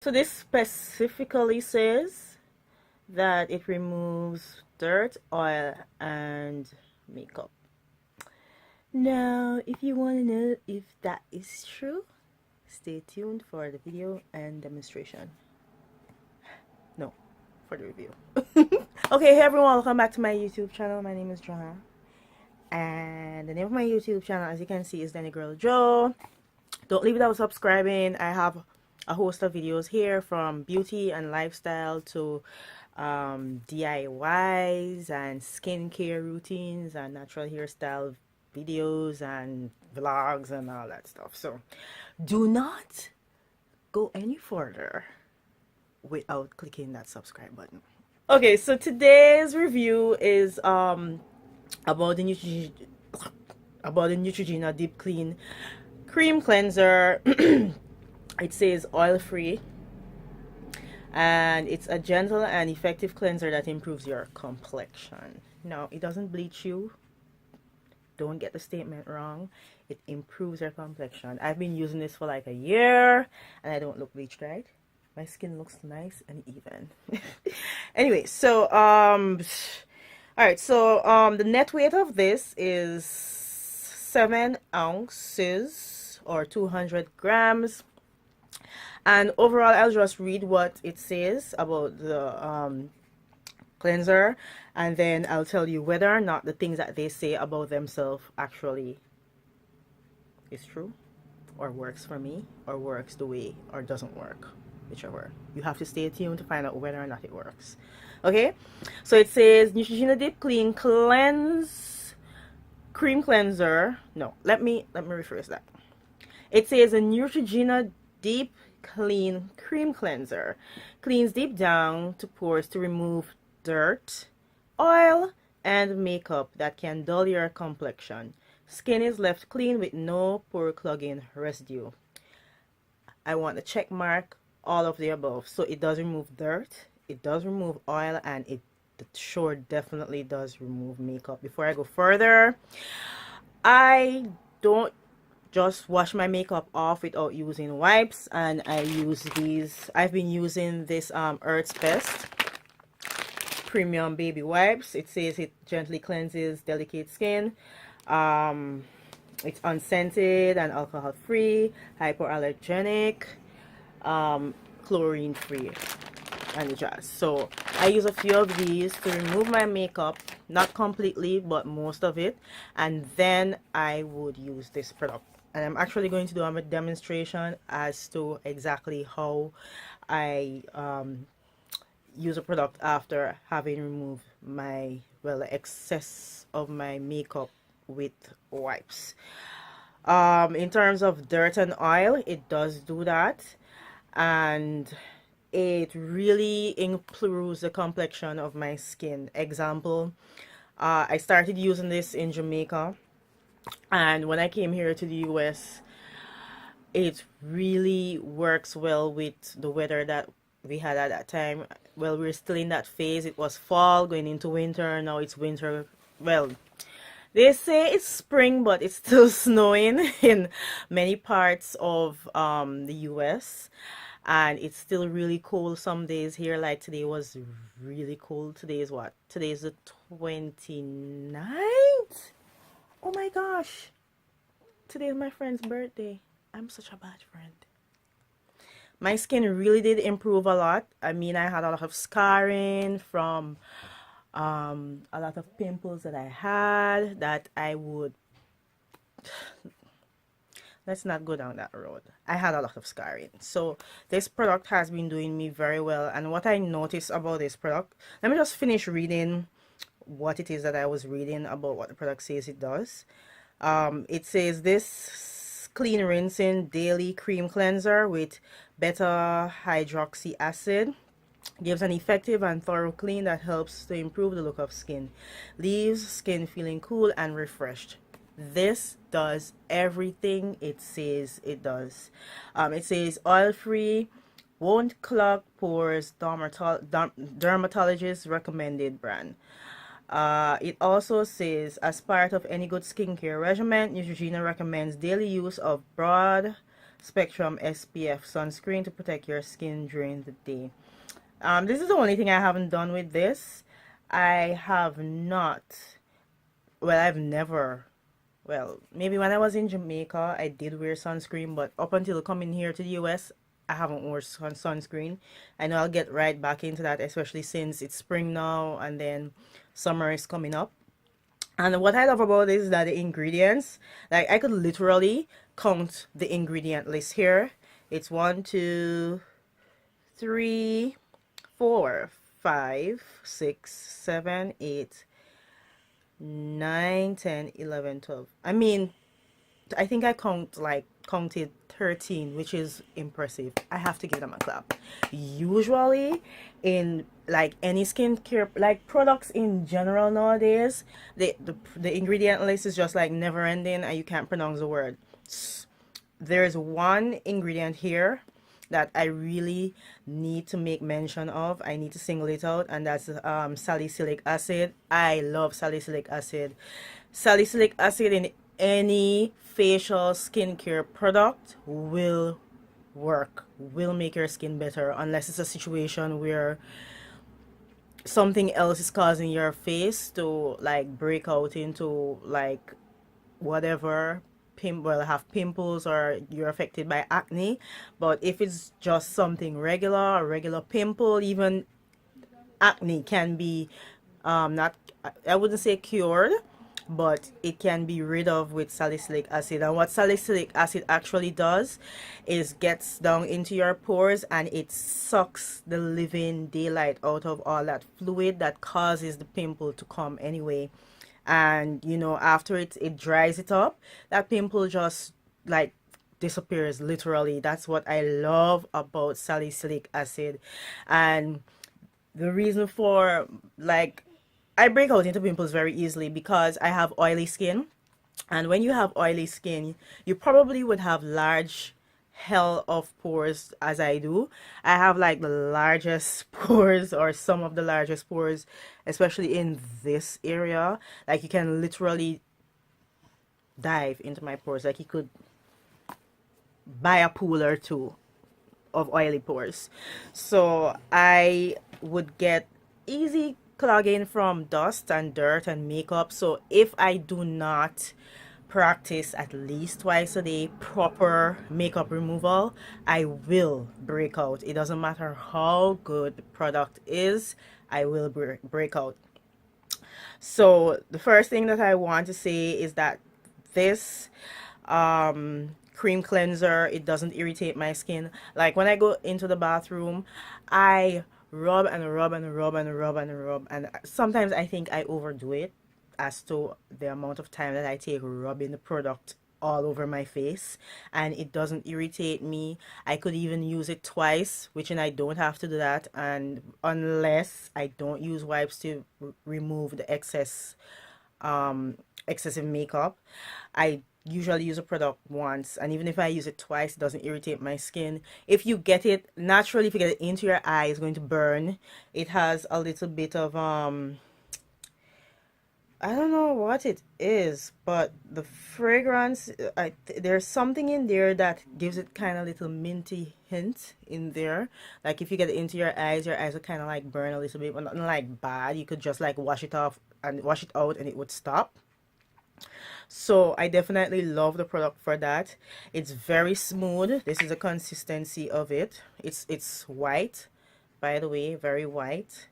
So this specifically says that it removes dirt, oil, and makeup. Now, if you want to know if that is true, stay tuned for the video and demonstration. No, for the review. Okay, hey everyone, welcome back to my YouTube channel. My name is Johanna. And the name of my YouTube channel, as you can see, is Danny Girl Joe. Don't leave without subscribing. I have a host of videos here, from beauty and lifestyle to DIYs and skincare routines and natural hairstyle videos and vlogs and all that stuff. So do not go any further without clicking that subscribe button. Okay, so today's review is about the Neutrogena Deep Clean Cream Cleanser. It says oil free, and it's a gentle and effective cleanser that improves your complexion. Now, it doesn't bleach you. Don't get the statement wrong. It improves your complexion. I've been using this for like a year and I don't look bleached, right? My skin looks nice and even. Anyway, so alright, so the net weight of this is 7 ounces or 200 grams. And overall, I'll just read what it says about the cleanser, and then I'll tell you whether or not the things that they say about themselves actually is true, or works for me, or works the way, or doesn't work, whichever. You have to stay tuned to find out whether or not it works. Okay, so it says Neutrogena Deep Clean Cleanse Cream Cleanser. No, let me rephrase that. It says a Neutrogena Deep Clean Cream Cleanser cleans deep down to pores to remove dirt, oil, and makeup that can dull your complexion. Skin is left clean with no pore clogging residue. I want to check mark all of the above. So it does remove dirt, it does remove oil, and it sure definitely does remove makeup. Before I go further, I don't just wash my makeup off without using wipes, and I use these. I've been using this Earth's Best Premium Baby Wipes. It says it gently cleanses delicate skin. It's unscented and alcohol free, hypoallergenic, chlorine free, and jazz. So I use a few of these to remove my makeup, not completely but most of it, and then I would use this product. And I'm actually going to do a demonstration as to exactly how I use a product after having removed my, well, excess of my makeup with wipes. In terms of dirt and oil, it does do that, and it really improves the complexion of my skin. Example, I started using this in Jamaica, and when I came here to the US, it really works well with the weather that we had at that time. Well, we're still in that phase. It was fall going into winter. Now it's winter. Well, they say it's spring, but it's still snowing in many parts of the US, and it's still really cold some days here. Like today was really cold. Today is what? Today is the 29th. Oh my gosh, today is my friend's birthday. I'm such a bad friend. My skin really did improve a lot. I mean, I had a lot of scarring from a lot of pimples that I had that I would, let's not go down that road. I had a lot of scarring. So this product has been doing me very well. And what I noticed about this product, let me just finish reading what it is that I was reading about what the product says it does. It says this clean rinsing daily cream cleanser with beta hydroxy acid gives an effective and thorough clean that helps to improve the look of skin, leaves skin feeling cool and refreshed. This does everything it says it does. It says oil free, won't clog pores, dermatologist recommended brand. It also says, as part of any good skincare regimen, Neutrogena recommends daily use of broad spectrum SPF sunscreen to protect your skin during the day. This is the only thing I haven't done with this. I have not, well, I've never, well, maybe when I was in Jamaica, I did wear sunscreen, but up until coming here to the US, I haven't worn sunscreen. I know I'll get right back into that, especially since it's spring now and then summer is coming up. And what I love about this is that the ingredients, like I could literally count the ingredient list here. It's 1, 2, 3, 4, 5, 6, 7, 8, 9, 10, 11, 12. I mean, I think I counted 13, which is impressive. I have to give them a clap. Usually in like any skincare like products in general nowadays, the ingredient list is just like never ending and you can't pronounce the word. There's one ingredient here that I really need to make mention of. I need to single it out, and that's salicylic acid. I love salicylic acid. Salicylic acid in any facial skincare product will work, will make your skin better, unless it's a situation where something else is causing your face to like break out into like whatever well, have pimples, or you're affected by acne. But if it's just something regular, a regular pimple, even acne can be not, I wouldn't say cured, but it can be rid of with salicylic acid. And what salicylic acid actually does is gets down into your pores and it sucks the living daylight out of all that fluid that causes the pimple to come anyway. And you know, after it dries it up, that pimple just like disappears literally. That's what I love about salicylic acid. And the reason for like I break out into pimples very easily because I have oily skin. And when you have oily skin, you probably would have large hell of pores as I do. I have like the largest pores, or some of the largest pores, especially in this area. Like you can literally dive into my pores. Like you could buy a pool or two of oily pores. So I would get easy clogging from dust and dirt and makeup. So if I do not practice at least twice a day proper makeup removal, I will break out. It doesn't matter how good the product is, I will break out. So the first thing that I want to say is that this cream cleanser, it doesn't irritate my skin. Like when I go into the bathroom, I rub and rub and rub and rub and rub, and sometimes I think I overdo it as to the amount of time that I take rubbing the product all over my face, and it doesn't irritate me. I could even use it twice, which and I don't have to do that, and unless I don't use wipes to remove the excessive makeup, I usually use a product once, and even if I use it twice, it doesn't irritate my skin. If you get it naturally, if you get it into your eye, it's going to burn. It has a little bit of I don't know what it is, but the fragrance, there's something in there that gives it kind of little minty hint in there. Like if you get it into your eyes will kind of like burn a little bit, but nothing like bad. You could just like wash it off and wash it out and it would stop. So I definitely love the product for that. It's very smooth. This is the consistency of it. It's white, by the way, very white.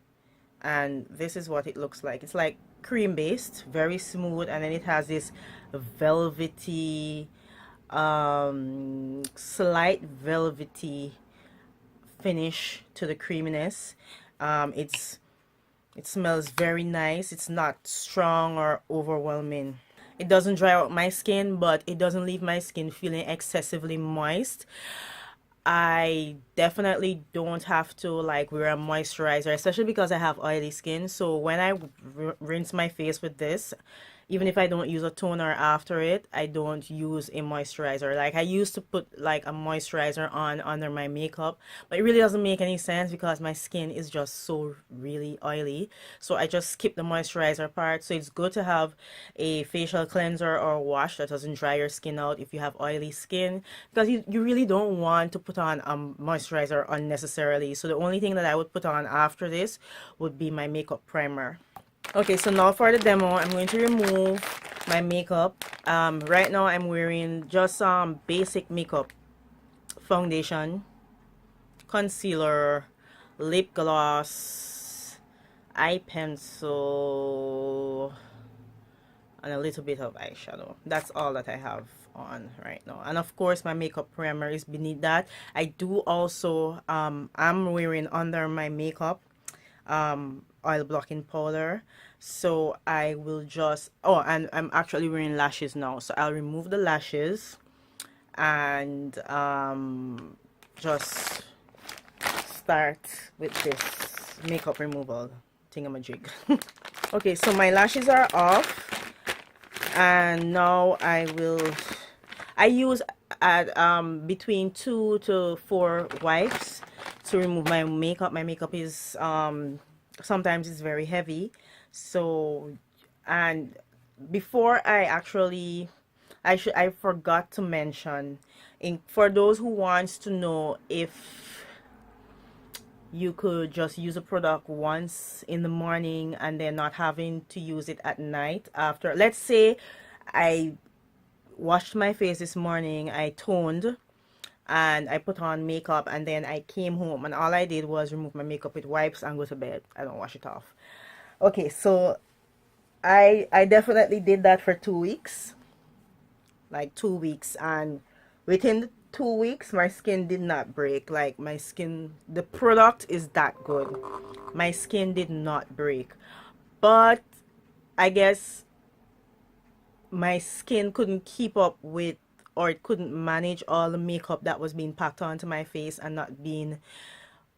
And this is what it looks like. It's like cream based, very smooth, and then it has this velvety slight velvety finish to the creaminess. It smells very nice. It's not strong or overwhelming. It doesn't dry out my skin, but it doesn't leave my skin feeling excessively moist. I definitely don't have to like wear a moisturizer, especially because I have oily skin. So when I rinse my face with this, even if I don't use a toner after it, I don't use a moisturizer. Like I used to put like a moisturizer on under my makeup, but it really doesn't make any sense because my skin is just so really oily. So I just skip the moisturizer part. So it's good to have a facial cleanser or wash that doesn't dry your skin out if you have oily skin, because you really don't want to put on moisturizer unnecessarily. So the only thing that I would put on after this would be my makeup primer. Okay, so now for the demo, I'm going to remove my makeup. Right now I'm wearing just some basic makeup: foundation, concealer, lip gloss, eye pencil, and a little bit of eyeshadow. That's all that I have on right now. And of course my makeup primer is beneath that. I do also I'm wearing under my makeup oil blocking powder. So I will just, oh, and I'm actually wearing lashes now, so I'll remove the lashes and just start with this makeup removal thingamajig. Okay, so my lashes are off, and now I use at between 2 to 4 wipes to remove my makeup. My makeup is sometimes it's very heavy. So, and before I actually, I forgot to mention, for those who wants to know if you could just use a product once in the morning and then not having to use it at night after. Let's say I washed my face this morning, I toned, and I put on makeup, and then I came home and all I did was remove my makeup with wipes and go to bed. I don't wash it off. Okay, so I definitely did that for 2 weeks, like 2 weeks, and within the 2 weeks my skin did not break. Like my skin, the product is that good. My skin did not break, but I guess my skin couldn't keep up with, or it couldn't manage all the makeup that was being packed onto my face and not being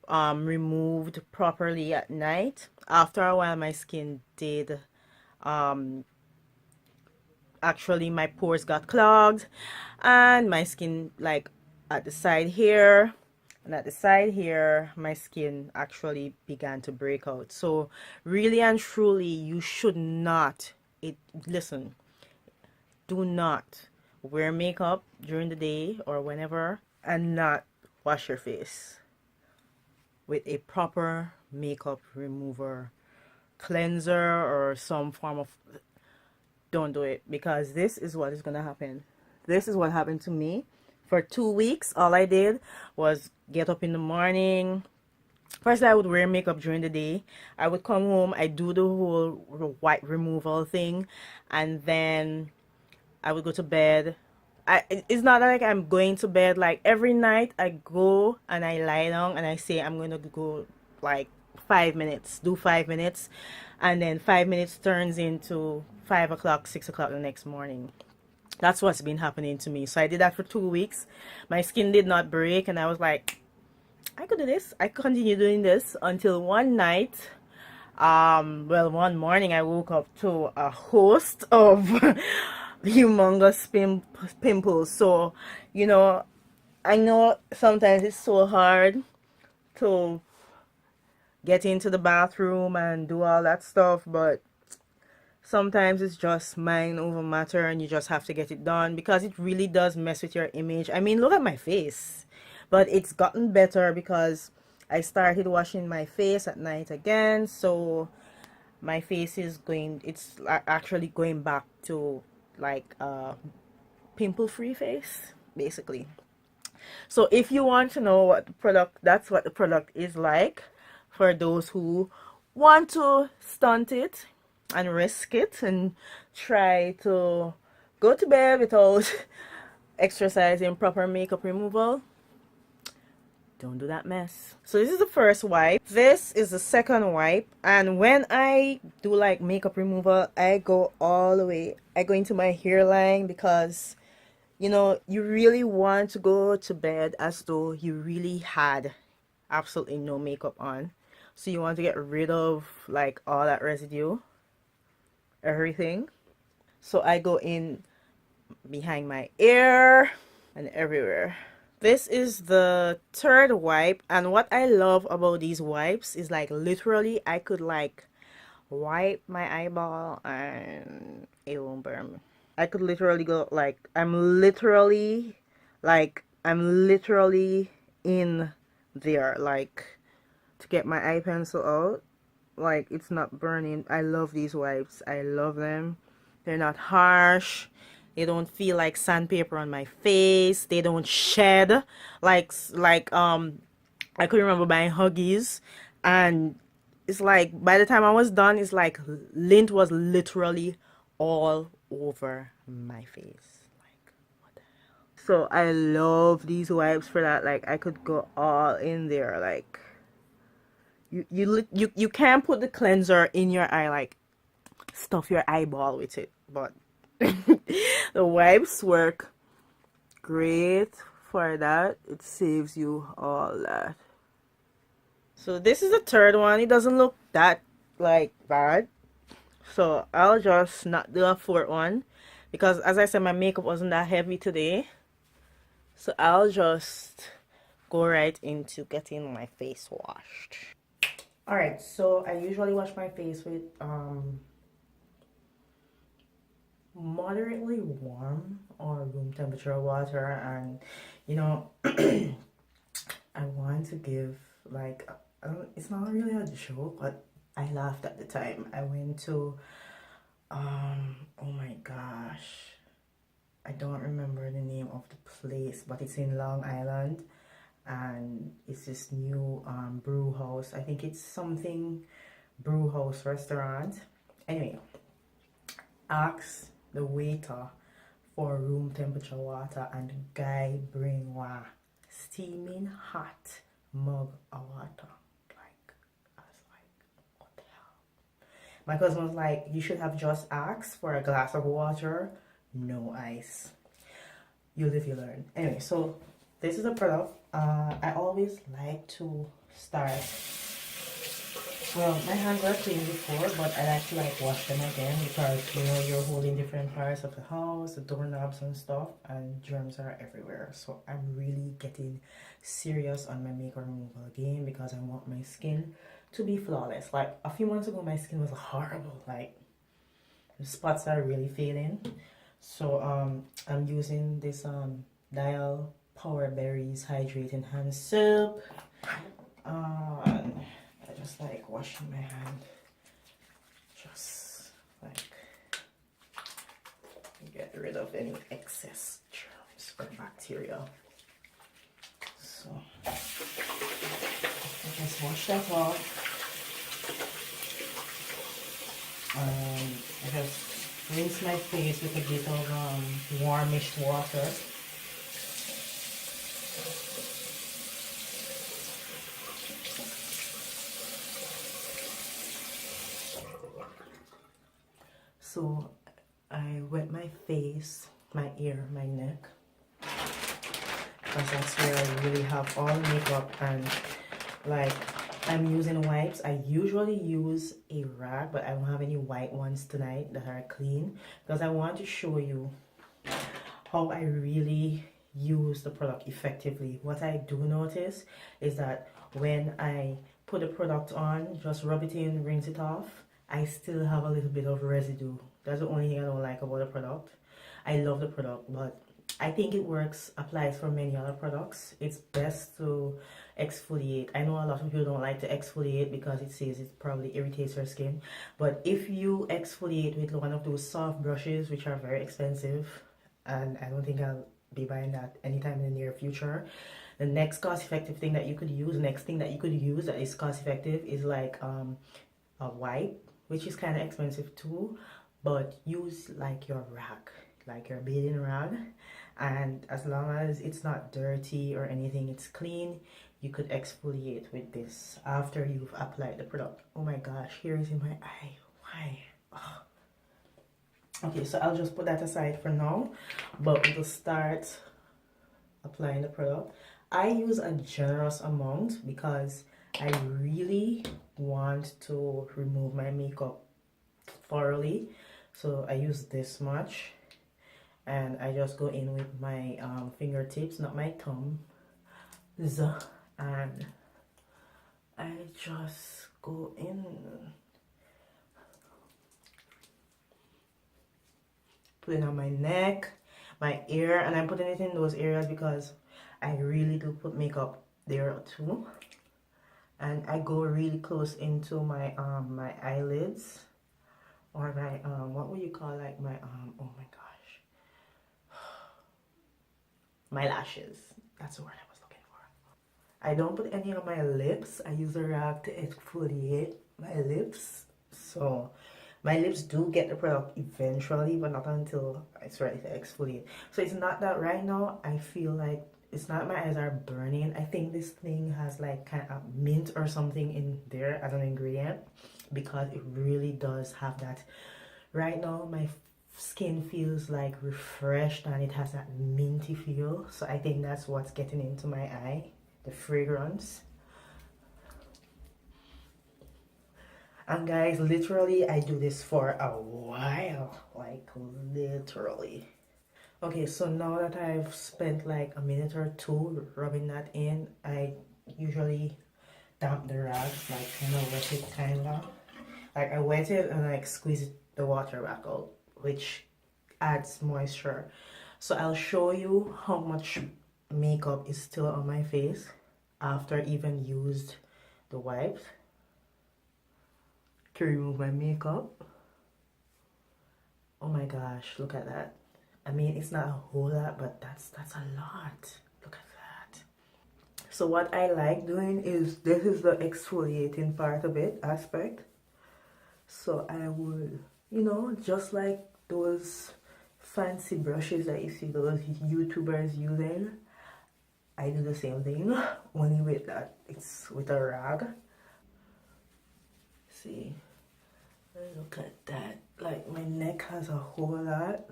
removed properly at night. After a while my skin did actually, my pores got clogged, and my skin, like at the side here and at the side here, my skin actually began to break out. So really and truly, you should not, listen, do not wear makeup during the day or whenever and not wash your face with a proper makeup remover, cleanser, or some form of, don't do it, because this is what is gonna happen. This is what happened to me. For 2 weeks, all I did was get up in the morning. First, I would wear makeup during the day. I would come home, I do the whole white removal thing, and then I would go to bed. It's not like I'm going to bed. Like every night I go and I lie down and I say I'm going to go like 5 minutes, do 5 minutes, and then 5 minutes turns into 5 o'clock, 6 o'clock the next morning. That's what's been happening to me. So I did that for 2 weeks. My skin did not break, and I was like, I could do this. I could continue doing this until one night. Well, one morning I woke up to a host of humongous pimples. So, I know sometimes it's so hard to get into the bathroom and do all that stuff, but sometimes it's just mind over matter and you just have to get it done because it really does mess with your image. I mean, look at my face. But it's gotten better because I started washing my face at night again, so my face is it's actually going back to like a pimple free face basically. So if you want to know what the product, that's what the product is like for those who want to stunt it and risk it and try to go to bed without exercising proper makeup removal. Don't do that mess. So this is the first wipe. This is the second wipe. And when I do like makeup removal, I go all the way. I go into my hairline because, you really want to go to bed as though you really had absolutely no makeup on. So you want to get rid of like all that residue, everything. So I go in behind my ear and everywhere. This is the third wipe, and what I love about these wipes is like literally I could like wipe my eyeball and it won't burn me. I could literally go like I'm literally in there like to get my eye pencil out. Like it's not burning. I love these wipes. I love them. They're not harsh. They don't feel like sandpaper on my face. They don't shed like I could remember buying Huggies, and it's like by the time I was done, it's like lint was literally all over my face. Like what the hell? So I love these wipes for that. Like I could go all in there. Like you can't put the cleanser in your eye, like stuff your eyeball with it, but the wipes work great for that. It saves you all that. So this is the third one. It doesn't look that like bad, so I'll just not do a fourth one because as I said my makeup wasn't that heavy today, so I'll just go right into getting my face washed. Alright, so I usually wash my face with moderately warm or room temperature water, and you know I want to give like it's not really a joke, but I laughed at the time. I went to oh my gosh, I don't remember the name of the place, but it's in Long Island, and it's this new brew house. I think it's something brew house restaurant. Anyway, ask the waiter for room temperature water, and the guy bring one steaming hot mug of water. Like I was like, what the hell? My cousin was like, you should have just asked for a glass of water, no ice. You live, you learn. Anyway, so this is a product. I always like to start. Well, my hands are clean before, but I like to like wash them again because you know you're holding different parts of the house, the doorknobs and stuff, and germs are everywhere. So I'm really getting serious on my makeup removal again because I want my skin to be flawless. Like a few months ago, my skin was horrible. Like the spots are really fading. So I'm using this Dial Power Berries Hydrating Hand Soap. I just like washing my hand, just like get rid of any excess germs or bacteria. So I just wash that off. I just rinse my face with a bit of warmish water. So I wet my face, my ear, my neck, because that's where I really have all makeup, and like I'm using wipes. I usually use a rag, but I don't have any white ones tonight that are clean because I want to show you how I really use the product effectively. What I do notice is that when I put the product on, just rub it in, rinse it off, I still have a little bit of residue. That's the only thing I don't like about the product. I love the product, but I think it works, applies for many other products. It's best to exfoliate. I know a lot of people don't like to exfoliate because it says it probably irritates your skin. But if you exfoliate with one of those soft brushes, which are very expensive, and I don't think I'll be buying that anytime in the near future. The next cost-effective thing that you could use, that is cost-effective is like a wipe, which is kind of expensive too, but use like your rag, like your bathing rag, and as long as it's not dirty or anything, it's clean, you could exfoliate with this after you've applied the product. Oh my gosh, here is in my eye. Why? Oh. Okay, so I'll just put that aside for now, but we'll start applying the product. I use a generous amount because I really want to remove my makeup thoroughly. So I use this much, and I just go in with my fingertips, not my thumb, and I just go in, put it on my neck, my ear, and I'm putting it in those areas because I really do put makeup there too. And I go really close into my my eyelids, or my what would you call, like my oh my gosh, my lashes. That's the word I was looking for. I don't put any on my lips. I use a rag to exfoliate my lips. So my lips do get the product eventually, but not until it's ready to exfoliate. So it's not that right now I feel like it's not my eyes are burning. I think this thing has like kind of mint or something in there as an ingredient, because it really does have that. Right now my skin feels like refreshed and it has that minty feel. So I think that's what's getting into my eye, the fragrance. And guys, literally I do this for a while, like literally. Okay, so now that I've spent like a minute or two rubbing that in, I usually damp the rag, like kind of wet it, kind of like I wet it and like squeeze the water back out, which adds moisture. So I'll show you how much makeup is still on my face after even used the wipes to remove my makeup. Oh my gosh, look at that. I mean, it's not a whole lot, but that's a lot. Look at that. So what I like doing is, this is the exfoliating part of it, aspect. So I would, you know, just like those fancy brushes that you see those YouTubers using, I do the same thing, only with that it's with a rag. See, look at that. Like my neck has a whole lot,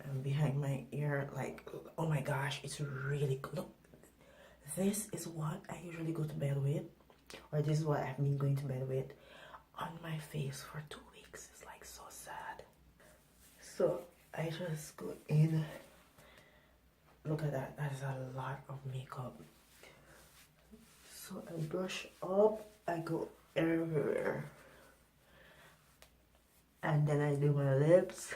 and behind my ear, like, oh my gosh, it's really good. Look, this is what I usually go to bed with, or this is what I've been going to bed with on my face for 2 weeks. It's like so sad. So I just go in. Look at that. That is a lot of makeup. So I brush up. I go everywhere. And then I do my lips.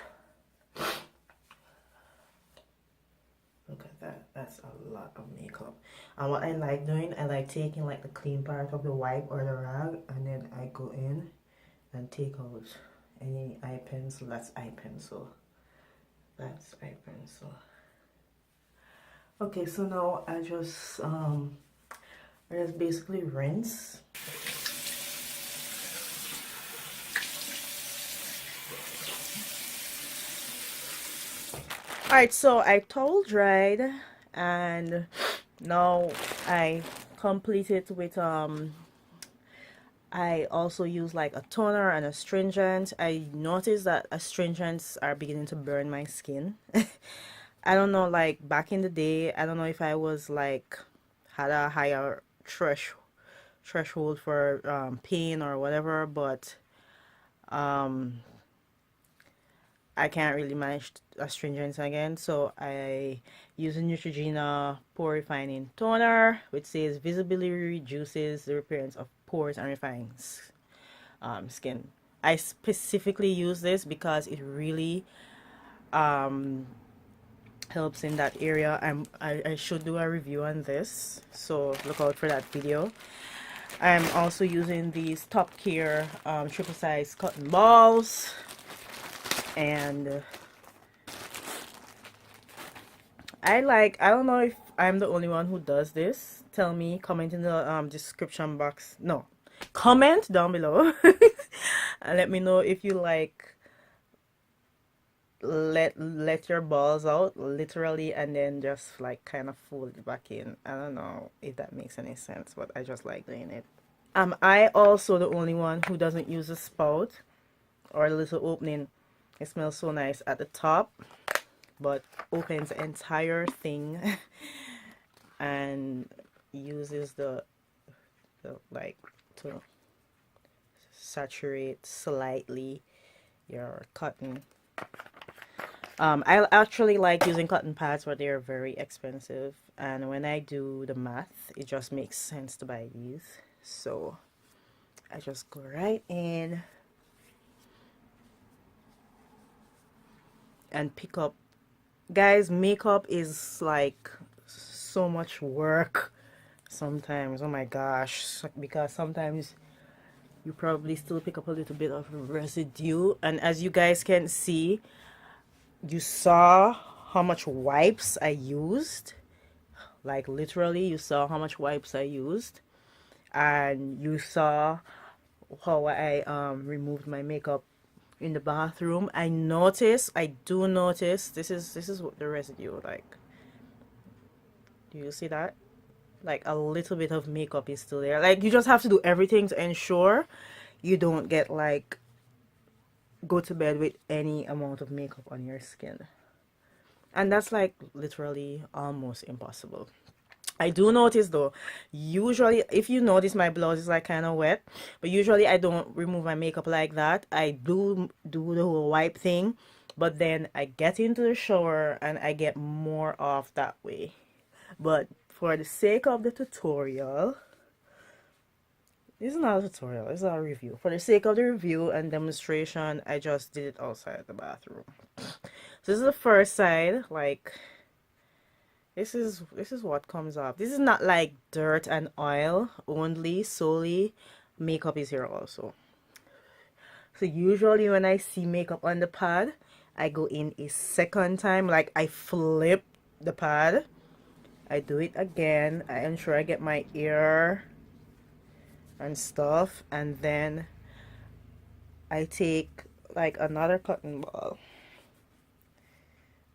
Look at that. That's a lot of makeup. And what I like doing, I like taking like the clean part of the wipe or the rag, and then I go in and take out any eye pencil. That's eye pencil. That's eye pencil. Okay, so now I just basically rinse. Alright, so I towel dried, and now I complete it with I also use like a toner and astringent. I noticed that astringents are beginning to burn my skin. I don't know, like back in the day, I don't know if I was like had a higher threshold for pain or whatever, but I can't really manage astringents again. So I use a Neutrogena pore refining toner, which says visibly reduces the appearance of pores and refines skin. I specifically use this because it really helps in that area. I should do a review on this, so look out for that video. I'm also using these Top Care triple size cotton balls, and I don't know if I'm the only one who does this. Tell me, comment in the description box. No, comment down below and let me know if you like let your balls out literally and then just like kind of fold it back in. I don't know if that makes any sense, but I just like doing it. Am I also the only one who doesn't use a spout or a little opening? It smells so nice at the top, but opens the entire thing and uses the like to saturate slightly your cotton. I actually like using cotton pads, but they're very expensive. And when I do the math, it just makes sense to buy these. So I just go right in and pick up. Guys, makeup is like so much work sometimes. Oh my gosh. Because sometimes you probably still pick up a little bit of residue. And as you guys can see, you saw how much wipes I used. Like literally, you saw how much wipes I used. And you saw how I removed my makeup in the bathroom. I do notice this is what the residue like. Do you see that? Like a little bit of makeup is still there. Like you just have to do everything to ensure you don't get like go to bed with any amount of makeup on your skin. And that's like literally almost impossible. I do notice though, usually if you notice my blouse is like kind of wet, but usually I don't remove my makeup like that. I do the whole wipe thing, but then I get into the shower and I get more off that way. But for the sake of the tutorial, this is not a tutorial, it's a review. For the sake of the review and demonstration, I just did it outside the bathroom. So this is the first side, like this is what comes up. This is not like dirt and oil only solely. Makeup is here also. So usually when I see makeup on the pad, I go in a second time, like I flip the pad. I do it again. I ensure I get my ear and stuff, and then I take like another cotton ball.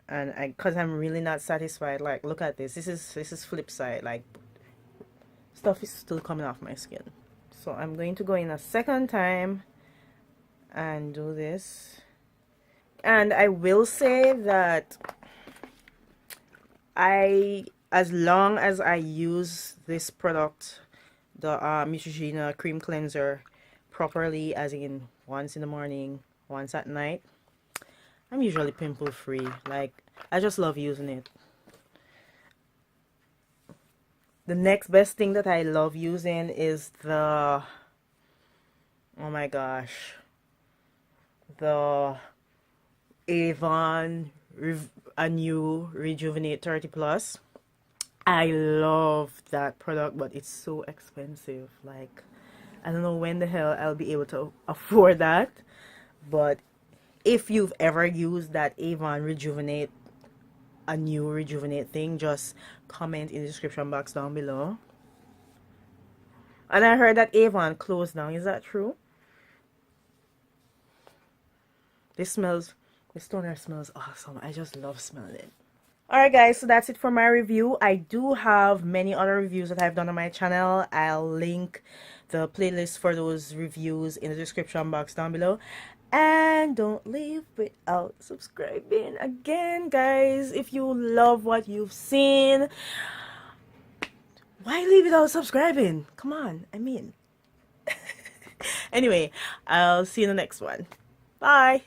And because I'm really not satisfied, like look at this. This is flip side, like stuff is still coming off my skin. So I'm going to go in a second time and do this. And I will say that as long as I use this product, the Neutrogena cream cleanser, properly, as in once in the morning, once at night, I'm usually pimple free. Like I just love using it. The next best thing that I love using is the, oh my gosh, the Avon a new Rejuvenate 30 Plus. I love that product, but it's so expensive. Like I don't know when the hell I'll be able to afford that. But if you've ever used that Avon Rejuvenate, a new Rejuvenate thing, just comment in the description box down below. And I heard that Avon closed down. Is that true? This toner smells awesome. I just love smelling it. Alright guys, so that's it for my review. I do have many other reviews that I've done on my channel. I'll link the playlist for those reviews in the description box down below. And don't leave without subscribing. Again, guys, if you love what you've seen, why leave without subscribing? Come on, I mean. Anyway, I'll see you in the next one. Bye.